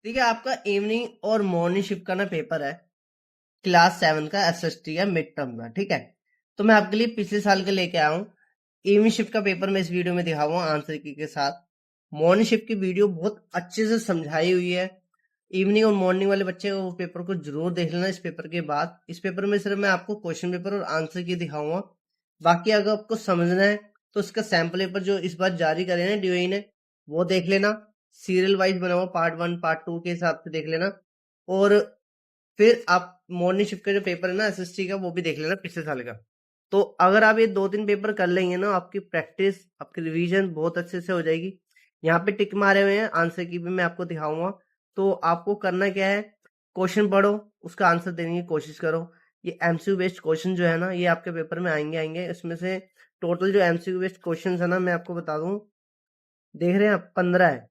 ठीक है, आपका इवनिंग और मॉर्निंग शिफ्ट का ना पेपर है। क्लास 7 का एसएसटी है मिड टर्म का। ठीक है, तो मैं आपके लिए पिछले साल के लेके आया हूँ। इवनिंग शिफ्ट का पेपर मैं इस वीडियो में दिखाऊंगा आंसर की के साथ। मॉर्निंग शिफ्ट की वीडियो बहुत अच्छे से समझाई हुई है। इवनिंग और मॉर्निंग वाले बच्चे वो पेपर को जरूर देख लेना। इस पेपर के बाद इस पेपर में सिर्फ मैं आपको क्वेश्चन पेपर और आंसर की दिखाऊंगा। बाकी अगर आपको समझना है तो उसका सैम्पल पेपर जो इस बार जारी करे ना डीओई ने, वो देख लेना। सीरियल वाइज बना हुआ पार्ट 1 पार्ट 2 के हिसाब से देख लेना। और फिर आप मॉर्निंग शिफ्ट का जो पेपर है ना एसएसटी का, वो भी देख लेना पिछले साल का। तो अगर आप ये 2-3 पेपर कर लेंगे ना, आपकी प्रैक्टिस आपकी रिवीजन बहुत अच्छे से हो जाएगी। यहाँ पे टिक मारे हुए हैं, आंसर की भी मैं आपको दिखाऊंगा। तो आपको करना क्या है, क्वेश्चन पढ़ो, उसका आंसर देने की कोशिश करो। ये एमसीक्यू बेस्ड क्वेश्चन जो है ना, ये आपके पेपर में आएंगे। इसमें से टोटल जो एमसीक्यू बेस्ड क्वेश्चन है ना, मैं आपको बता दूं, देख रहे हैं आप 15 है।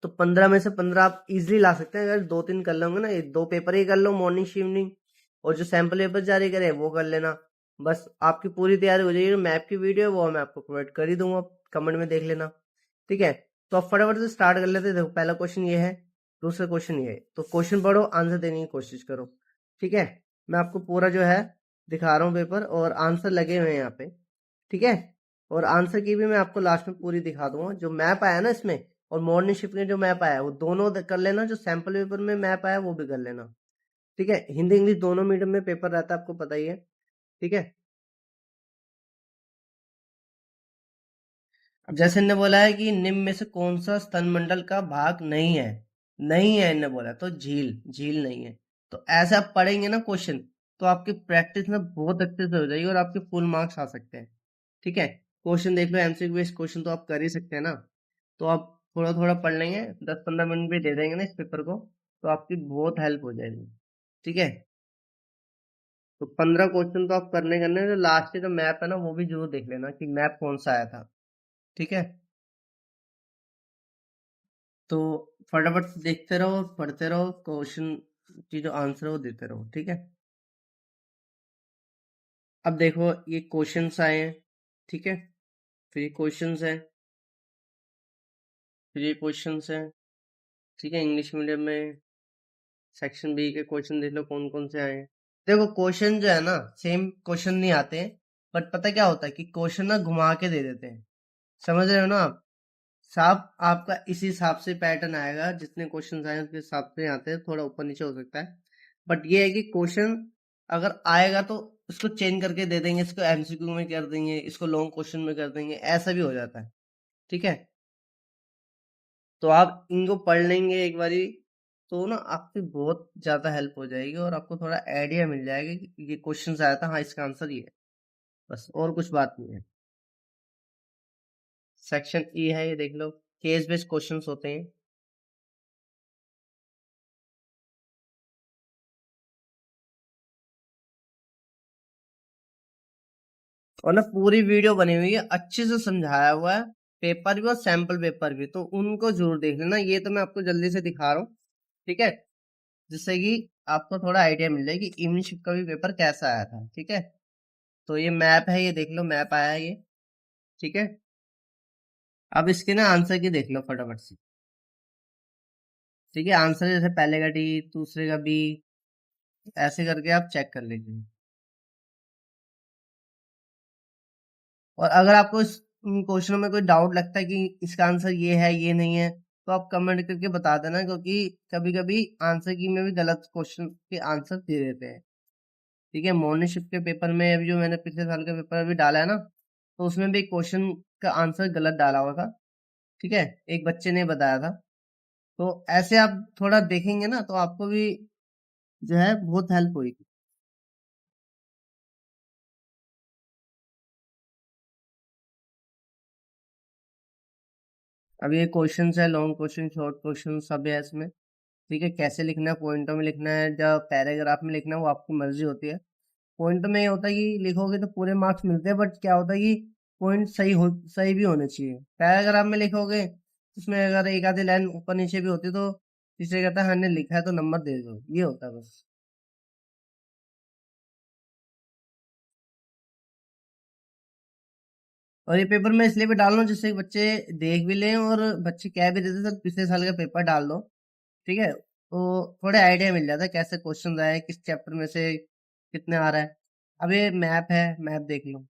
तो 15 में से 15 आप इजिली ला सकते हैं अगर 2-3 कर लोगे ना। ये 2 पेपर ही कर लो, मॉर्निंग इवनिंग, और जो सैंपल पेपर जारी करे वो कर लेना। बस आपकी पूरी तैयारी हो जाएगी। मैप की वीडियो है वो मैं आपको प्रोवाइड कर ही दूंगा, कमेंट में देख लेना। ठीक है, तो आप फटाफट से स्टार्ट कर लेते हैं। देखो पहला क्वेश्चन ये है, दूसरा क्वेश्चन ये है। तो क्वेश्चन पढ़ो, आंसर देने की कोशिश करो। ठीक है, मैं आपको पूरा जो है दिखा रहा हूँ पेपर, और आंसर लगे हुए हैं यहाँ पे। ठीक है, और आंसर की भी मैं आपको लास्ट में पूरी दिखा दूंगा। जो मैप आया ना इसमें और मॉर्निंग शिफ्ट में जो मैप आया है, वो दोनों कर लेना। जो सैंपल पेपर में मैप आया वो भी कर लेना। ठीक है, हिंदी इंग्लिश दोनों मीडियम में पेपर रहता है, आपको पता ही है। ठीक है, अब जैसे इन्होंने बोला है कि निम्न में से कौन सा स्तन मंडल का भाग नहीं है। नहीं है इन्होंने बोला, तो झील, झील नहीं है। तो ऐसे आप पढ़ेंगे ना क्वेश्चन, तो आपकी प्रैक्टिस ना बहुत अच्छे से हो जाएगी और आपके फुल मार्क्स आ सकते हैं। ठीक है, क्वेश्चन देख लो, एमसीक्यू बेस्ड क्वेश्चन तो आप कर ही सकते हैं ना। तो आप थोड़ा थोड़ा पढ़ लेंगे, 10-15 मिनट भी दे देंगे ना इस पेपर को, तो आपकी बहुत हेल्प हो जाएगी। ठीक है, तो 15 क्वेश्चन तो आप करने करने, जो लास्ट के जो मैप है ना वो भी जरूर देख लेना कि मैप कौन सा आया था। ठीक है, तो फटाफट देखते रहो, पढ़ते रहो, क्वेश्चन की जो आंसर है वो देते रहो। ठीक है, अब देखो ये क्वेश्चंस आए हैं। ठीक है, फिर ये क्वेश्चंस है, फिर ये क्वेश्चंस है। ठीक है, इंग्लिश मीडियम में सेक्शन बी के क्वेश्चन देख लो कौन कौन से आए हैं। देखो क्वेश्चन जो है ना, सेम क्वेश्चन नहीं आते हैं, बट पता क्या होता है कि क्वेश्चन ना घुमा के दे देते हैं। समझ रहे हो ना आप? साफ आपका इसी हिसाब से पैटर्न आएगा, जितने क्वेश्चन आए उसके हिसाब से आते हैं, थोड़ा ऊपर नीचे हो सकता है। बट ये है कि क्वेश्चन अगर आएगा तो इसको चेंज करके दे देंगे, इसको एमसीक्यू में कर देंगे, इसको लॉन्ग क्वेश्चन में कर देंगे, ऐसा भी हो जाता है। ठीक है, तो आप इनको पढ़ लेंगे एक बारी, तो ना आपकी बहुत ज्यादा हेल्प हो जाएगी और आपको थोड़ा आइडिया मिल जाएगा कि ये क्वेश्चन आया था, हाँ इसका आंसर ये है। बस और कुछ बात नहीं है। सेक्शन ई है, ये देख लो, केस बेस्ड क्वेश्चंस होते हैं। और ना पूरी वीडियो बनी हुई है, अच्छे से समझाया हुआ है, पेपर भी और सैंपल पेपर भी, तो उनको जरूर देख लेना। ये तो मैं आपको जल्दी से दिखा रहा हूँ। ठीक है, जिससे कि आपको थोड़ा आइडिया मिल जाए कि इवनिंग शिफ्ट का भी पेपर कैसा आया था। ठीक है, तो ये मैप है, ये देख लो मैप आया है ये। ठीक है, अब इसके ना आंसर की देख लो फटाफट से। ठीक है, आंसर जैसे पहले का डी, दूसरे का बी, ऐसे करके आप चेक कर लीजिए। और अगर आपको इस क्वेश्चनों में कोई डाउट लगता है कि इसका आंसर ये है ये नहीं है, तो आप कमेंट करके बता देना, क्योंकि कभी कभी आंसर की में भी गलत क्वेश्चन के आंसर दे देते हैं। ठीक है, मॉर्निंग शिफ्ट के पेपर में अभी जो मैंने पिछले साल का पेपर अभी डाला है ना, तो उसमें भी क्वेश्चन का आंसर गलत डाला हुआ था। ठीक है, एक बच्चे ने बताया था। तो ऐसे आप थोड़ा देखेंगे ना, तो आपको भी जो है बहुत हेल्प होगी। अब ये क्वेश्चन है, लॉन्ग क्वेश्चन, शॉर्ट क्वेश्चन सब है इसमें। ठीक है, कैसे लिखना है, पॉइंटों में लिखना है या पैराग्राफ में लिखना है, वो आपकी मर्जी होती है। पॉइंट में ये होता है कि लिखोगे तो पूरे मार्क्स मिलते हैं, बट क्या होता है कि पॉइंट सही भी होने चाहिए। पैराग्राफ में लिखोगे उसमें अगर एक आधी लाइन ऊपर नीचे भी होती तो टीचर कहता है हाँ ने लिखा है तो नंबर दे दो, ये होता है बस। और ये पेपर मैं इसलिए भी डाल रहा हूँ जिससे कि बच्चे देख भी लें और बच्चे कह भी देते सर पिछले साल का पेपर डाल दो। ठीक है, तो थोड़े आइडिया मिल जाता है कैसे क्वेश्चन आए, किस चैप्टर में से कितने आ रहा है। अब ये मैप है, मैप देख लो,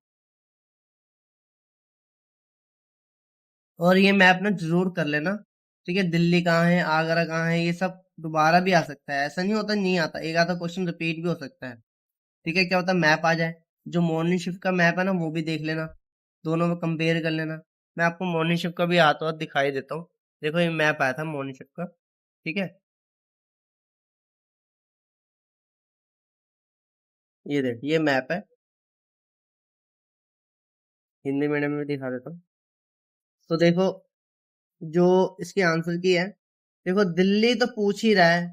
और ये मैप ना जरूर कर लेना। ठीक है, दिल्ली कहाँ है, आगरा कहाँ है, ये सब दोबारा भी आ सकता है, ऐसा नहीं होता नहीं आता, एक आधा क्वेश्चन रिपीट भी हो सकता है। ठीक है, क्या होता है मैप आ जाए, जो मॉर्निंग शिफ्ट का मैप है ना वो भी देख लेना, दोनों में कंपेयर कर लेना। मैं आपको मॉर्निंग शिफ्ट का भी हाथों हाथ दिखाई देता हूँ। देखो ये मैप आया था मॉर्निंग शिफ्ट का। ठीक है, ये देख ये मैप है, हिंदी मीडियम में दिखा देता हूँ। तो देखो जो इसके आंसर की है, देखो दिल्ली तो पूछ ही रहा है।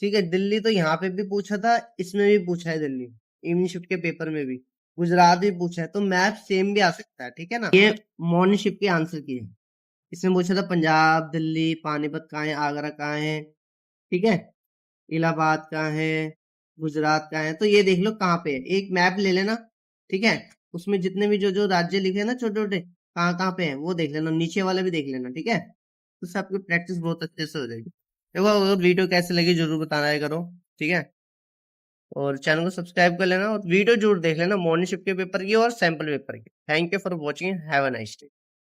ठीक है, दिल्ली तो यहाँ पे भी पूछा था, इसमें भी पूछा है दिल्ली, इवनिंग शिफ्ट के पेपर में भी। गुजरात भी पूछा है, तो मैप सेम भी आ सकता है। ठीक है ना, ये मॉर्निंग शिफ्ट के आंसर की है। इसमें पूछा था पंजाब, दिल्ली, पानीपत कहाँ है, आगरा कहाँ है, ठीक है, इलाहाबाद कहाँ है, गुजरात कहाँ है। तो ये देख लो कहाँ पे है, एक मैप ले लेना। ठीक है, उसमें जितने भी जो जो राज्य लिखे हैं ना छोटे छोटे, कहाँ कहाँ पे है वो देख लेना, नीचे वाले भी देख लेना। ठीक है, तो उससे आपकी प्रैक्टिस बहुत अच्छे से हो जाएगी। देखो अगर वीडियो कैसे लगी जरूर बताना है करो। ठीक है, और चैनल को सब्सक्राइब कर लेना, और वीडियो जरूर देख लेना मॉर्निंग शिफ्ट के पेपर की और सैंपल पेपर की। Thank you for watching, have a nice day.